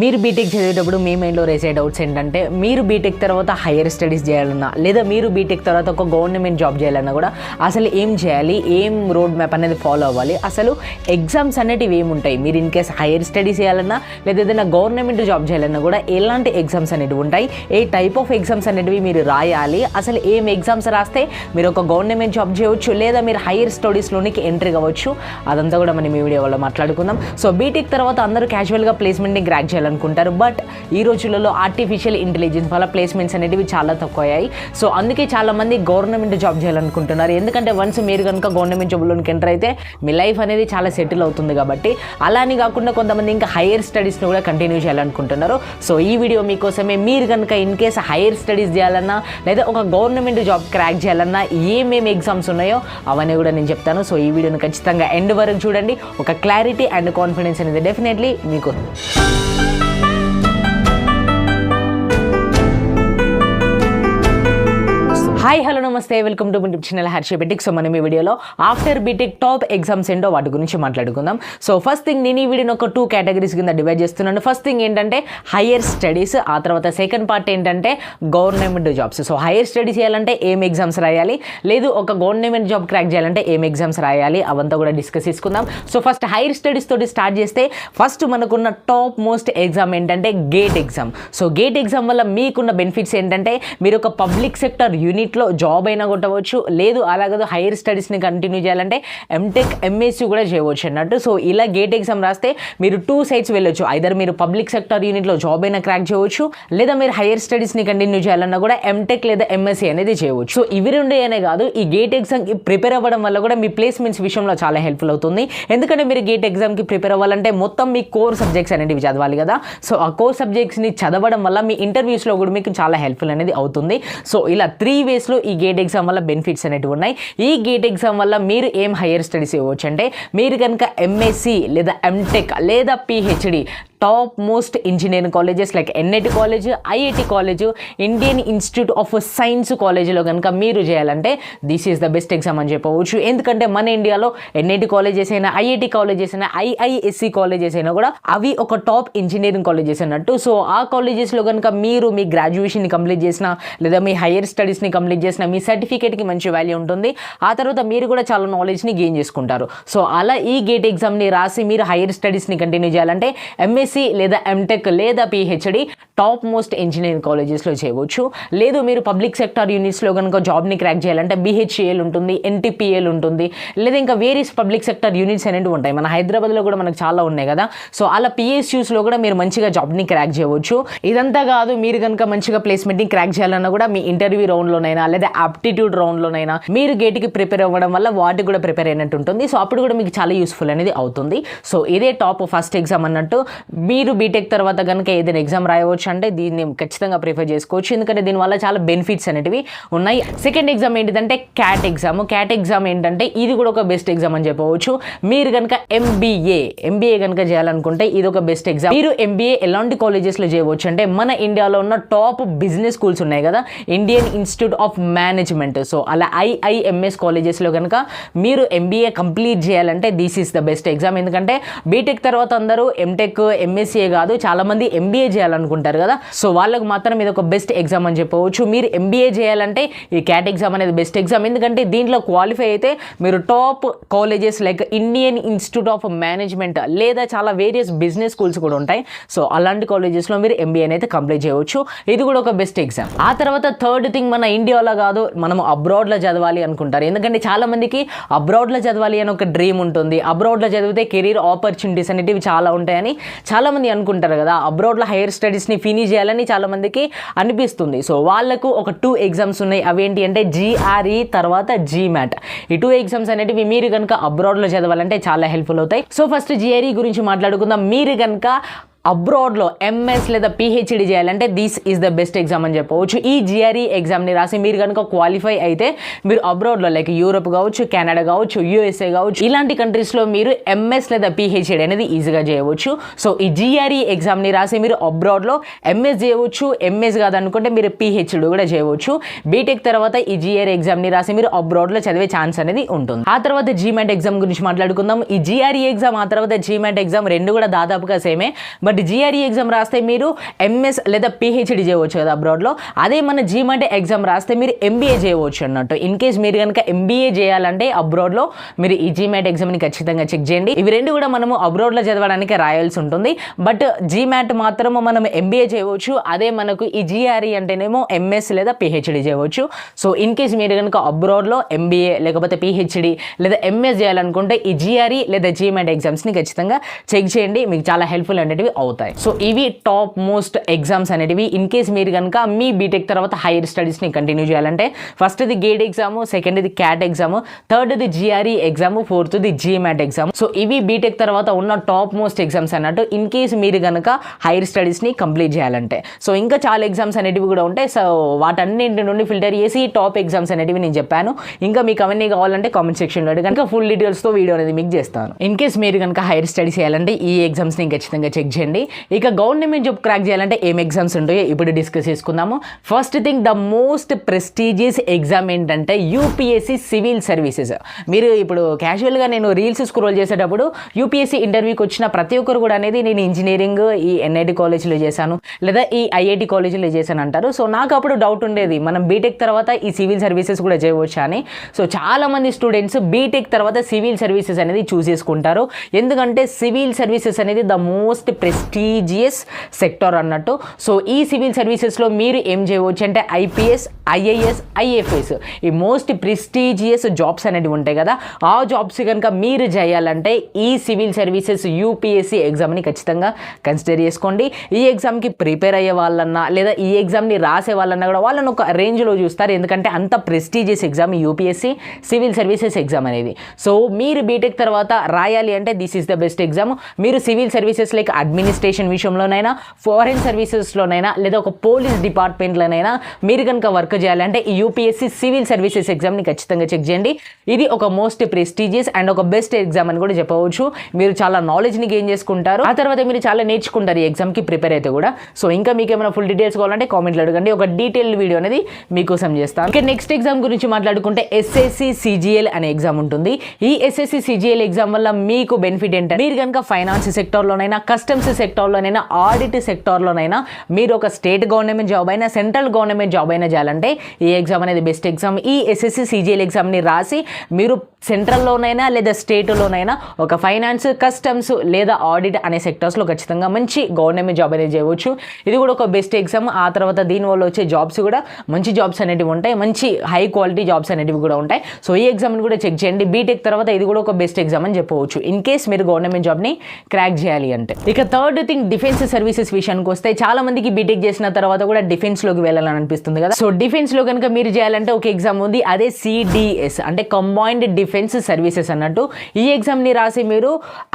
మీరు బీటెక్ చదివేటప్పుడు మీ మైండ్లో రేసే డౌట్స్ ఏంటంటే మీరు బీటెక్ తర్వాత హైయర్ స్టడీస్ చేయాలన్నా లేదా మీరు బీటెక్ తర్వాత ఒక గవర్నమెంట్ జాబ్ చేయాలన్నా కూడా అసలు ఏం చేయాలి, ఏం రోడ్ మ్యాప్ అనేది ఫాలో అవ్వాలి, అసలు ఎగ్జామ్స్ అనేటివి ఏముంటాయి, మీరు ఇన్ కేస్ హైయర్ స్టడీస్ చేయాలన్నా లేదా ఏదైనా గవర్నమెంట్ జాబ్ చేయాలన్నా కూడా ఎలాంటి ఎగ్జామ్స్ అనేటివి ఉంటాయి, ఏ టైప్ ఆఫ్ ఎగ్జామ్స్ అనేటివి మీరు రాయాలి, అసలు ఏం ఎగ్జామ్స్ రాస్తే మీరు ఒక గవర్నమెంట్ జాబ్ చేయవచ్చు లేదా మీరు హైయర్ స్టడీస్లోనికి ఎంట్రీ కావచ్చు, అదంతా కూడా మనం ఈ వీడియో వల్ల మాట్లాడుకుందాం. సో బీటెక్ తర్వాత అందరూ క్యాజువల్గా ప్లేస్మెంట్ని గ్రాక్ చేయాలనుకుంటారు, బట్ ఈ రోజులలో ఆర్టిఫిషియల్ ఇంటెలిజెన్స్ వల్ల ప్లేస్మెంట్స్ అనేటివి చాలా తక్కువ అయ్యాయి. సో అందుకే చాలామంది గవర్నమెంట్ జాబ్ చేయాలనుకుంటున్నారు. ఎందుకంటే వన్స్ మీరు కనుక గవర్నమెంట్ జాబ్లోకి ఎంటర్ అయితే మీ లైఫ్ అనేది చాలా సెటిల్ అవుతుంది కాబట్టి. అలానే కాకుండా కొంతమంది ఇంకా హైయర్ స్టడీస్ని కూడా కంటిన్యూ చేయాలనుకుంటున్నారు. సో ఈ వీడియో మీకోసమే. మీరు కనుక ఇన్ కేస్ హైయర్ స్టడీస్ చేయాలన్నా లేదా ఒక గవర్నమెంట్ జాబ్ క్రాక్ చేయాలన్నా ఏమేమి ఎగ్జామ్స్ ఉన్నాయో అవన్నీ కూడా నేను చెప్తాను. సో ఈ వీడియోని ఖచ్చితంగా ఎండ్ వరకు చూడండి. ఒక క్లారిటీ అండ్ కాన్ఫిడెన్స్ అనేది డెఫినెట్లీ మీకు. హాయ్ హలో నమస్తే, welcome to my YouTube channel Harsha BTech. So మనం ఈ వీడియోలో ఆఫ్టర్ బీటెక్ టాప్ ఎగ్జామ్స్ ఏంటో వాటి గురించి మాట్లాడుకుందాం. సో ఫస్ట్ థింగ్, నేను ఈ వీడియోని ఒక 2 కేటగిరీస్ కింద డివైడ్ చేస్తున్నాను. ఫస్ట్ థింగ్ ఏంటంటే హైయర్ స్టడీస్, ఆ తర్వాత సెకండ్ పార్ట్ ఏంటంటే government jobs. So higher studies చేయాలంటే ఏం ఎగ్జామ్స్ రాయాలి, లేదు ఒక గవర్నమెంట్ జాబ్ క్రాక్ చేయాలంటే ఏం ఎగ్జామ్స్ రాయాలి, అవంతా కూడా డిస్కస్ చేసుకుందాం. సో ఫస్ట్ హైయర్ స్టడీస్ తోటి స్టార్ట్ చేస్తే ఫస్ట్ మనకున్న టాప్ మోస్ట్ ఎగ్జామ్ ఏంటంటే gate exam. So gate exam వల్ల మీకున్న బెనిఫిట్స్ ఏంటంటే మీరు ఒక పబ్లిక్ సెక్టర్ యూనిట్లో జాబ్ అయినా కొట్టవచ్చు, లేదు అలాగే హైయర్ స్టడీస్ని కంటిన్యూ చేయాలంటే ఎంటెక్ ఎంఎస్సీ కూడా చేయవచ్చు అన్నట్టు. సో ఇలా గేట్ ఎగ్జామ్ రాస్తే మీరు 2 సైడ్స్ వెళ్ళొచ్చు. ఐదర్ మీరు పబ్లిక్ సెక్టర్ యూనిట్లో జాబ్ అయినా క్రాక్ చేయవచ్చు, లేదా మీరు హైయర్ స్టడీస్ని కంటిన్యూ చేయాలన్నా కూడా ఎంటెక్ లేదా ఎంఎస్సీ అనేది చేయవచ్చు. సో ఇవి రెండే కాదు, ఈ గేట్ ఎగ్జామ్కి ప్రిపేర్ అవ్వడం వల్ల కూడా మీ ప్లేస్మెంట్స్ విషయంలో చాలా హెల్ప్ఫుల్ అవుతుంది. ఎందుకంటే మీరు గేట్ ఎగ్జామ్కి ప్రిపేర్ అవ్వాలంటే మొత్తం మీ కోర్ సబ్జెక్ట్స్ అనేవి చదవాలి కదా. సో ఆ కోర్ సబ్జెక్ట్స్ని చదవడం వల్ల మీ ఇంటర్వ్యూస్లో కూడా మీకు చాలా హెల్ప్ఫుల్ అనేది అవుతుంది. సో ఇలా 3 వేస్లో ఈ గేట్ ఎగ్జామ్ వల్ల బెనిఫిట్స్ అనేవి ఉన్నాయి. ఈ గేట్ ఎగ్జామ్ వల్ల మీరు ఏం హైయర్ స్టడీస్ ఇవ్వచ్చు అంటే మీరు కనుక ఎంఎస్సీ లేదా ఎంటెక్ లేదా PhD top most engineering colleges like NIT college, IIT college, Indian institute of science కాలేజ్లో కనుక మీరు చేయాలంటే this is the best exam అని చెప్పవచ్చు. ఎందుకంటే మన ఇండియాలో ఎన్ఐటి కాలేజెస్ అయినా, ఐఐటి కాలేజెస్ అయినా, ఐఐఎస్సి కాలేజెస్ అయినా కూడా అవి ఒక టాప్ ఇంజనీరింగ్ కాలేజెస్ అన్నట్టు. సో ఆ కాలేజెస్లో కనుక మీరు మీ గ్రాడ్యుయేషన్ని కంప్లీట్ చేసినా లేదా మీ హైయర్ స్టడీస్ని కంప్లీట్ చేసినా మీ సర్టిఫికేట్కి మంచి వాల్యూ ఉంటుంది. ఆ తర్వాత మీరు కూడా చాలా నాలెడ్జ్ని గెయిన్ చేసుకుంటారు. సో అలా ఈ గేట్ ఎగ్జామ్ని రాసి మీరు హైయర్ స్టడీస్ని కంటిన్యూ చేయాలంటే ఎంఎస్సీ లేదా ఎంటెక్ లేదా పిహెచ్డి టాప్ మోస్ట్ ఇంజనీరింగ్ కాలేజెస్లో చేయవచ్చు. లేదు మీరు పబ్లిక్ సెక్టార్ యూనిట్స్లో కనుక జాబ్ని క్రాక్ చేయాలంటే బిహెచ్ఏఎల్ ఉంటుంది, ఎన్టీపీఎల్ ఉంటుంది, లేదా ఇంకా వేరియస్ పబ్లిక్ సెక్టార్ యూనిట్స్ అనేవి ఉంటాయి. మన హైదరాబాద్లో కూడా మనకు చాలా ఉన్నాయి కదా. సో అలా పిఎస్యూస్లో కూడా మీరు మంచిగా జాబ్ని క్రాక్ చేయవచ్చు. ఇదంతా కాదు, మీరు కనుక మంచిగా ప్లేస్మెంట్ని క్రాక్ చేయాలన్నా కూడా మీ ఇంటర్వ్యూ రౌండ్లోనైనా లేదా ఆప్టిట్యూడ్ రౌండ్లోనైనా మీరు గేట్కి ప్రిపేర్ అవ్వడం వల్ల వాటికి కూడా ప్రిపేర్ అయినట్టు ఉంటుంది. సో అప్పుడు కూడా మీకు చాలా యూస్ఫుల్ అనేది అవుతుంది. సో ఇదే టాప్ ఫస్ట్ ఎగ్జామ్ అన్నట్టు. మీరు బీటెక్ తర్వాత కనుక ఏదైనా ఎగ్జామ్ రాయవచ్చు అంటే దీన్ని ఖచ్చితంగా ప్రిఫర్ చేసుకోవచ్చు, ఎందుకంటే దీనివల్ల చాలా బెనిఫిట్స్ అనేటివి ఉన్నాయి. సెకండ్ ఎగ్జామ్ ఏంటిదంటే క్యాట్ ఎగ్జామ్. క్యాట్ ఎగ్జామ్ ఏంటంటే ఇది కూడా ఒక బెస్ట్ ఎగ్జామ్ అని చెప్పవచ్చు. మీరు కనుక ఎంబీఏ కనుక చేయాలనుకుంటే ఇది ఒక బెస్ట్ ఎగ్జామ్. మీరు ఎంబీఏ ఎలాంటి కాలేజెస్లో చేయవచ్చు అంటే మన ఇండియాలో ఉన్న టాప్ బిజినెస్ స్కూల్స్ ఉన్నాయి కదా, Indian institute of management. So అలా ఐఐఎంఎస్ కాలేజెస్లో కనుక మీరు ఎంబీఏ కంప్లీట్ చేయాలంటే this is the best exam. ఎందుకంటే బీటెక్ తర్వాత అందరూ ఎంటెక్ ఎంఎస్సీ కాదు, చాలా మంది ఎంబీఏ చేయాలనుకుంటారు కదా. సో వాళ్ళకు మాత్రం ఇది ఒక బెస్ట్ ఎగ్జామ్ అని చెప్పవచ్చు. మీరు ఎంబీఏ చేయాలంటే ఈ క్యాట్ ఎగ్జామ్ అనేది బెస్ట్ ఎగ్జామ్. ఎందుకంటే దీంట్లో క్వాలిఫై అయితే మీరు top colleges like Indian institute of management లేదా చాలా వేరియస్ బిజినెస్ స్కూల్స్ కూడా ఉంటాయి. సో అలాంటి కాలేజెస్లో మీరు ఎంబీఏని అయితే కంప్లీట్ చేయవచ్చు. ఇది కూడా ఒక బెస్ట్ ఎగ్జామ్. ఆ తర్వాత థర్డ్ థింగ్, మన ఇండియాలో కాదు, మనం అబ్రాడ్లో చదవాలి అనుకుంటారు. ఎందుకంటే చాలా మందికి అబ్రాడ్లో చదవాలి అని ఒక డ్రీమ్ ఉంటుంది. అబ్రాడ్లో చదివితే కెరీర్ ఆపర్చునిటీస్ అనేటివి చాలా ఉంటాయని చాలా మంది అనుకుంటారు కదా. అబ్రాడ్లో హైయర్ స్టడీస్ని ఫినిష్ చేయాలని చాలా మందికి అనిపిస్తుంది. సో వాళ్ళకు ఒక 2 ఎగ్జామ్స్ ఉన్నాయి. అవేంటి అంటే జిఆర్ఈ తర్వాత జిమాట్. ఈ 2 ఎగ్జామ్స్ అనేటివి మీరు కనుక అబ్రాడ్లో చదవాలంటే చాలా హెల్ప్ఫుల్ అవుతాయి. సో ఫస్ట్ జిఆర్ఈ గురించి మాట్లాడుకుందాం. మీరు కనుక అబ్రాడ్లో ఎంఎస్ లేదా పిహెచ్డి చేయాలంటే this is the best exam అని చెప్పవచ్చు. ఈ జిఆర్ఈ ఎగ్జామ్ని రాసి మీరు కనుక క్వాలిఫై అయితే మీరు అబ్రాడ్లో లైక్ యూరోప్ కావచ్చు, కెనడా కావచ్చు, యూఎస్ఏ కావచ్చు, ఇలాంటి కంట్రీస్లో మీరు ఎంఎస్ లేదా పిహెచ్డి అనేది ఈజీగా చేయవచ్చు. సో ఈ జిఆర్ఈ ఎగ్జామ్ని రాసి మీరు అబ్రాడ్లో ఎంఎస్ చేయవచ్చు. ఎంఎస్ కాదనుకుంటే మీరు పిహెచ్డి కూడా చేయవచ్చు. బీటెక్ తర్వాత ఈ జిఆర్ఈ ఎగ్జామ్ని రాసి మీరు అబ్రాడ్లో చదివే ఛాన్స్ అనేది ఉంటుంది. ఆ తర్వాత జిమాట్ ఎగ్జామ్ గురించి మాట్లాడుకుందాం. ఈ జిఆర్ఈ ఎగ్జామ్ ఆ తర్వాత జిమాట్ ఎగ్జామ్ రెండు కూడా దాదాపుగా సేమే. బట్ జిఆర్ఈ ఎగ్జామ్ రాస్తే మీరు ఎంఎస్ లేదా పిహెచ్డి చేయవచ్చు కదా అబ్రాడ్లో. అదే మన జీమాట్ ఎగ్జామ్ రాస్తే మీరు ఎంబీఏ చేయవచ్చు అన్నట్టు. ఇన్ కేస్ మీరు కనుక ఎంబీఏ చేయాలంటే అబ్రాడ్లో మీరు ఈ జీమాట్ ఎగ్జామ్ని ఖచ్చితంగా చెక్ చేయండి. ఇవి రెండు కూడా మనము అబ్రాడ్లో చదవడానికి రాయాల్సి ఉంటుంది. బట్ జీమాట్ మాత్రం మనం ఎంబీఏ చేయవచ్చు. అదే మనకు ఈ జిఆర్ఈ అంటేనేమో ఎంఎస్ లేదా పిహెచ్డి చేయవచ్చు. సో ఇన్ కేస్ మీరు కనుక అబ్రాడ్లో ఎంబీఏ లేకపోతే పిహెచ్డి లేదా ఎంఎస్ చేయాలనుకుంటే ఈ జిఆర్ఈ లేదా జీమాట్ ఎగ్జామ్స్ని ఖచ్చితంగా చెక్ చేయండి. మీకు చాలా హెల్ప్ఫుల్ అనేటివి అవుతాయి. సో ఇవి టాప్ మోస్ట్ ఎగ్జామ్స్ అనేటివి. ఇన్ కేస్ మీరు కనుక మీ బీటెక్ తర్వాత హైయర్ స్టడీస్ని కంటిన్యూ చేయాలంటే ఫస్ట్ది గేట్ ఎగ్జాము, సెకండ్ది క్యాట్ ఎగ్జాము, థర్డ్ది జిఆర్ఈ ఎగ్జాము, ఫోర్త్ది జీమాట్ ఎగ్జామ్. సో ఇవి బీటెక్ తర్వాత ఉన్న టాప్ మోస్ట్ ఎగ్జామ్స్ అన్నట్టు ఇన్ కేస్ మీరు కనుక హైయర్ స్టడీస్ని కంప్లీట్ చేయాలంటే. సో ఇంకా చాలా ఎగ్జామ్స్ అనేటివి కూడా ఉంటాయి. సో వాటన్నింటి నుండి ఫిల్టర్ చేసి టాప్ ఎగ్జామ్స్ అనేటివి నేను చెప్పాను. ఇంకా మీకు అవన్నీ కావాలంటే కామెంట్ సెక్షన్లో కనుక ఫుల్ డీటెయిల్స్తో వీడియో అనేది మీకు చేస్తాను. ఇన్ కేస్ మీరు కనుక హైయర్ స్టడీస్ చేయాలంటే ఈ ఎగ్జామ్స్ని ఖచ్చితంగా చెక్ చేయండి. ఇక గవర్నమెంట్ జాబ్ క్రాక్ చేయాలంటే ఏం ఎగ్జామ్స్ ఉంటాయో ఇప్పుడు డిస్కస్ చేసుకుందాము. First thing, the most prestigious exam ఏంటంటే యూపీఎస్సీ సివిల్ సర్వీసెస్. మీరు ఇప్పుడు క్యాజువల్గా నేను రీల్స్ స్క్రోల్ చేసేటప్పుడు యూపీఎస్సీ ఇంటర్వ్యూకి వచ్చిన ప్రతి ఒక్కరు కూడా అనేది నేను ఇంజనీరింగ్ ఈ ఎన్ఐటి కాలేజీలో చేశాను లేదా ఈ ఐఐటి కాలేజీలో చేశాను అంటారు. సో నాకు అప్పుడు డౌట్ ఉండేది, మనం బీటెక్ తర్వాత ఈ సివిల్ సర్వీసెస్ కూడా చేయవచ్చా అని. సో చాలామంది స్టూడెంట్స్ బీటెక్ తర్వాత సివిల్ సర్వీసెస్ అనేది చూస్ చేసుకుంటారు. ఎందుకంటే సివిల్ సర్వీసెస్ అనేది ద మోస్ట్ ప్రెస్టీజియస్ సెక్టర్ అన్నట్టు. సో ఈ సివిల్ సర్వీసెస్లో మీరు ఏం చేయవచ్చు అంటే ఐపీఎస్, ఐఏఎస్, ఐఎఫ్ఎస్ ఈ మోస్ట్ ప్రెస్టీజియస్ జాబ్స్ అనేవి ఉంటాయి కదా. ఆ జాబ్స్ కనుక మీరు చేయాలంటే ఈ సివిల్ సర్వీసెస్ యూపీఎస్సీ ఎగ్జామ్ని ఖచ్చితంగా కన్సిడర్ చేసుకోండి. ఈ ఎగ్జామ్కి ప్రిపేర్ అయ్యే వాళ్ళన్నా లేదా ఈ ఎగ్జామ్ని రాసే వాళ్ళన్నా కూడా వాళ్ళని ఒక రేంజ్లో చూస్తారు. ఎందుకంటే అంత prestigious exam UPSC civil services exam అనేది. సో మీరు బీటెక్ తర్వాత రాయాలి అంటే this is the best exam. మీరు సివిల్ సర్వీసెస్ లైక్ అడ్మినిస్ట్రేషన్ విషయంలోనైనా, ఫారెన్ సర్వీసెస్లోనైనా లేదా ఒక పోలీస్ డిపార్ట్మెంట్లోనైనా మీరు కనుక వర్క్ చేయాలంటే ఈ యూపీఎస్సీ సివిల్ సర్వీసెస్ ఎగ్జామ్ని ఖచ్చితంగా చెక్ చేయండి. ఇది ఒక మోస్ట్ ప్రెస్టీజియస్ అండ్ ఒక బెస్ట్ ఎగ్జామ్ అని కూడా చెప్పవచ్చు. మీరు చాలా నాలెడ్జ్ని గెయిన్ చేసుకుంటారు. ఆ తర్వాత మీరు చాలా నేర్చుకుంటారు ఈ ఎగ్జామ్కి ప్రిపేర్ అయితే కూడా. సో ఇంకా మీకు ఏమైనా ఫుల్ డీటెయిల్స్ కావాలంటే కామెంట్లో అడగండి, ఒక డీటెయిల్ వీడియో అనేది మీకోసం చేస్తాను. ఇక నెక్స్ట్ ఎగ్జామ్ గురించి మాట్లాడుకుంటే ఎస్ఎస్సి సిజిఎల్ అనే ఎగ్జామ్ ఉంటుంది. ఈ ఎస్ఎస్సి సిజిఎల్ ఎగ్జామ్ వల్ల మీకు బెనిఫిట్ ఏంటంటే మీరు కనుక ఫైనాన్స్ సెక్టార్లోనైనా, కస్టమ్స్ సెక్టార్లోనైనా, ఆడిట్ సెక్టార్లోనైనా మీరు ఒక స్టేట్ గవర్నమెంట్ జాబ్ అయినా సెంట్రల్ గవర్నమెంట్ జాబ్ అయినా చేయాలంటే ఈ ఎగ్జామ్ అనేది బెస్ట్ ఎగ్జామ్. ఈ ఎస్ఎస్సి సిజిఎల్ ఎగ్జామ్ని రాసి మీరు సెంట్రల్లోనైనా లేదా స్టేట్లోనైనా ఒక ఫైనాన్స్, కస్టమ్స్ లేదా ఆడిట్ అనే సెక్టర్స్లో ఖచ్చితంగా మంచి గవర్నమెంట్ జాబ్ అనేది చేయవచ్చు. ఇది కూడా ఒక బెస్ట్ ఎగ్జామ్. ఆ తర్వాత దీనివల్ల వచ్చే జాబ్స్ కూడా మంచి జాబ్స్ అనేటివి ఉంటాయి, మంచి హై క్వాలిటీ జాబ్స్ అనేటివి కూడా ఉంటాయి. సో ఈ ఎగ్జామ్ని కూడా చెక్ చేయండి. బీటెక్ తర్వాత ఇది కూడా ఒక బెస్ట్ ఎగ్జామ్ అని చెప్పవచ్చు ఇన్ కేస్ మీరు గవర్నమెంట్ జాబ్ని క్రాక్ చేయాలి అంటే. ఇక థర్డ్ థింగ్, డిఫెన్స్ సర్వీసెస్ విషయానికి వస్తే చాలా మందికి బీటెక్ చేసిన తర్వాత కూడా డిఫెన్స్లోకి వెళ్ళాలని అనిపిస్తుంది కదా. సో డిఫెన్స్లో కనుక మీరు చేయాలంటే ఒక ఎగ్జామ్ ఉంది, అదే సిడిఎస్ అంటే కంబైన్డ్ డిఫెన్స్ సర్వీసెస్ అన్నట్టు. ఈ ఎగ్జామ్ని రాసి మీరు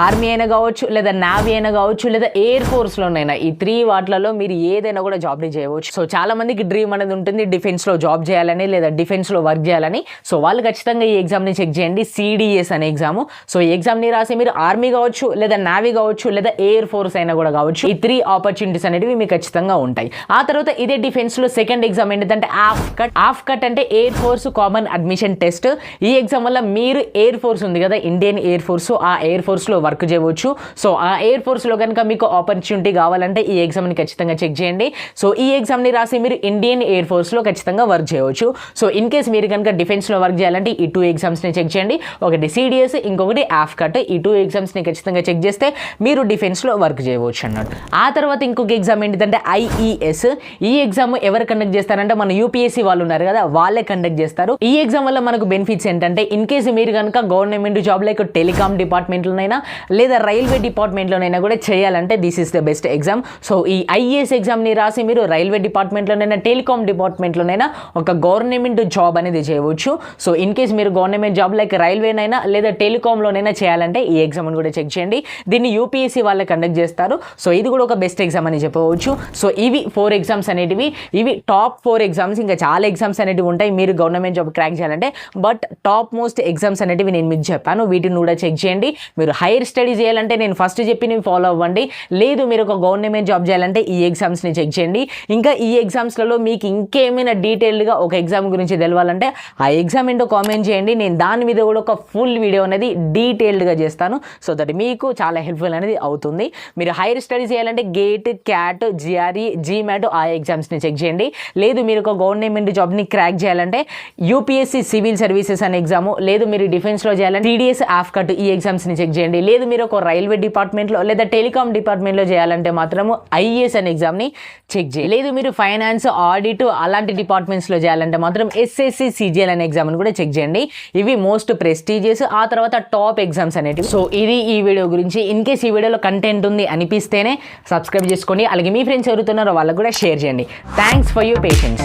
ఆర్మీ అయినా కావచ్చు లేదా నావీ అయినా కావచ్చు లేదా ఎయిర్ ఫోర్స్లోనైనా ఈ 3 వాటిలలో మీరు ఏదైనా కూడా జాబ్ని చేయవచ్చు. సో చాలా మందికి డ్రీమ్ అనేది ఉంటుంది డిఫెన్స్లో జాబ్ చేయాలని లేదా డిఫెన్స్లో వర్క్ చేయాలని. సో వాళ్ళు ఖచ్చితంగా ఈ ఎగ్జామ్ని చెక్ చేయండి, సిడిఎస్ అనే ఎగ్జామ్. సో ఈ ఎగ్జామ్ని రాసి మీరు ఆర్మీ కావచ్చు లేదా నావీ కావచ్చు లేదా ఎయిర్ ఫోర్స్ అయినా కూడా కావచ్చు. ఈ 3 ఆపర్చునిటీస్ అనేవి మీకు ఖచ్చితంగా ఉంటాయి. ఆ తర్వాత ఇదే డిఫెన్స్లో సెకండ్ ఎగ్జామ్ ఏంటంటే ఆఫ్కట్ అంటే air force common admission test. ఈ ఎగ్జామ్ వల్ల మీరు ఎయిర్ ఫోర్స్ ఉంది కదా, ఇండియన్ ఎయిర్ ఫోర్స్, ఆ ఎయిర్ ఫోర్స్లో వర్క్ చేయవచ్చు. సో ఆ ఎయిర్ ఫోర్స్లో కనుక మీకు ఆపర్చునిటీ కావాలంటే ఈ ఎగ్జామ్ని ఖచ్చితంగా చెక్ చేయండి. సో ఈ ఎగ్జామ్ని రాసి మీరు ఇండియన్ ఎయిర్ ఫోర్స్లో ఖచ్చితంగా వర్క్ చేయవచ్చు. సో ఇన్ కేస్ మీరు కనుక డిఫెన్స్లో వర్క్ చేయాలంటే ఈ 2 ఎగ్జామ్స్ని చెక్ చేయండి. ఒకటి సిడిఎస్, ఇంకొకటి ఆఫ్కట్. ఈ 2 ఎగ్జామ్స్ని ఖచ్చితంగా చెక్ చేస్తే మీరు డిఫెన్స్లో వర్క్ చేయవచ్చు అన్నాడు. ఆ తర్వాత ఇంకొక ఎగ్జామ్ ఏంటంటే ఐఈఎస్. ఈ ఎగ్జామ్ ఎవరు కండక్ట్ చేస్తారంటే మన యూపీఎస్సీ వాళ్ళు ఉన్నారు కదా, వాళ్ళే కండక్ట్ చేస్తారు. ఈ ఎగ్జామ్ వల్ల మనకు బెనిఫిట్స్ ఏంటంటే ఇన్ కేసు మీరు కనుక గవర్నమెంట్ జాబ్ లైక్ టెలికామ్ డిపార్ట్మెంట్లోనైనా లేదా రైల్వే డిపార్ట్మెంట్లోనైనా కూడా చేయాలంటే this is the best exam. So ఈ ఐఏఎస్ ఎగ్జామ్ని రాసి మీరు రైల్వే డిపార్ట్మెంట్లోనైనా టెలికామ్ డిపార్ట్మెంట్లోనైనా ఒక గవర్నమెంట్ జాబ్ అనేది చేయవచ్చు. సో ఇన్ కేస్ మీరు గవర్నమెంట్ జాబ్ లైక్ రైల్వేనైనా లేదా టెలికామ్లోనైనా చేయాలంటే ఈ ఎగ్జామ్ని కూడా చెక్ చేయండి. దీన్ని యూపీఎస్సీ వాళ్ళే కండక్ట్ చేస్తారు. సో ఇది కూడా ఒక బెస్ట్ ఎగ్జామ్ అని చెప్పవచ్చు. సో ఇవి 4 ఎగ్జామ్స్ అనేటివి, ఇవి టాప్ 4 ఎగ్జామ్స్. ఇంకా చాలా ఎగ్జామ్స్ అనేటివి ఉంటాయి మీరు గవర్నమెంట్ జాబ్ క్రాక్ చేయాలంటే, బట్ టాప్ మోస్ట్ ఎగ్జామ్స్ అనేటివి నేను మీకు చెప్పాను, వీటిని కూడా చెక్ చేయండి. మీరు హైయర్ స్టడీ చేయాలంటే నేను ఫస్ట్ చెప్పినవి ఫాలో అవ్వండి. లేదు మీరు ఒక గవర్నమెంట్ జాబ్ చేయాలంటే ఈ ఎగ్జామ్స్ని చెక్ చేయండి. ఇంకా ఈ ఎగ్జామ్స్లలో మీకు ఇంకేమైనా డీటెయిల్డ్గా ఒక ఎగ్జామ్ గురించి తెలవాలంటే ఆ ఎగ్జామ్ ఏంటో కామెంట్ చేయండి. నేను దాని మీద కూడా ఒక ఫుల్ వీడియో అనేది డీటెయిల్డ్గా చేస్తాను. సో దట్ మీకు చాలా హెల్ప్ఫుల్ అనేది అవుతుంది. మీరు హైయర్ స్టడీస్ చేయాలంటే గేట్, క్యాట్, జిఆర్ఈ, జీమాట్ ఆ ఎగ్జామ్స్ని చెక్ చేయండి. లేదు మీరు ఒక గవర్నమెంట్ జాబ్ని క్రాక్ చేయాలంటే యూపీఎస్సీ సివిల్ సర్వీసెస్ అనే ఎగ్జామ్, లేదు మీరు డిఫెన్స్లో చేయాలంటే టీడీఎస్, ఆఫ్కట్ ఈ ఎగ్జామ్స్ని చెక్ చేయండి. లేదు మీరు ఒక రైల్వే డిపార్ట్మెంట్లో లేదా టెలికాం డిపార్ట్మెంట్లో చేయాలంటే మాత్రము ఐఏఎస్ అనే ఎగ్జామ్ని చెక్ చేయండి. లేదు మీరు ఫైనాన్స్, ఆడిట్ అలాంటి డిపార్ట్మెంట్స్లో చేయాలంటే మాత్రం ఎస్ఎస్సి సిజిఎల్ అనే ఎగ్జామ్ని కూడా చెక్ చేయండి. ఇవి మోస్ట్ ప్రెస్టీజియస్ ఆ తర్వాత టాప్ ఎగ్జామ్స్ అనేటివి. సో ఇది ఈ వీడియో గురించి. ఇన్ కేస్ ఈ వీడియోలో కంటెంట్ ఉంది అనిపిస్తేనే సబ్స్క్రైబ్ చేసుకోండి. అలాగే మీ ఫ్రెండ్స్ ఎవరుతున్నారో వాళ్ళకు కూడా షేర్ చేయండి. Thanks for your patience.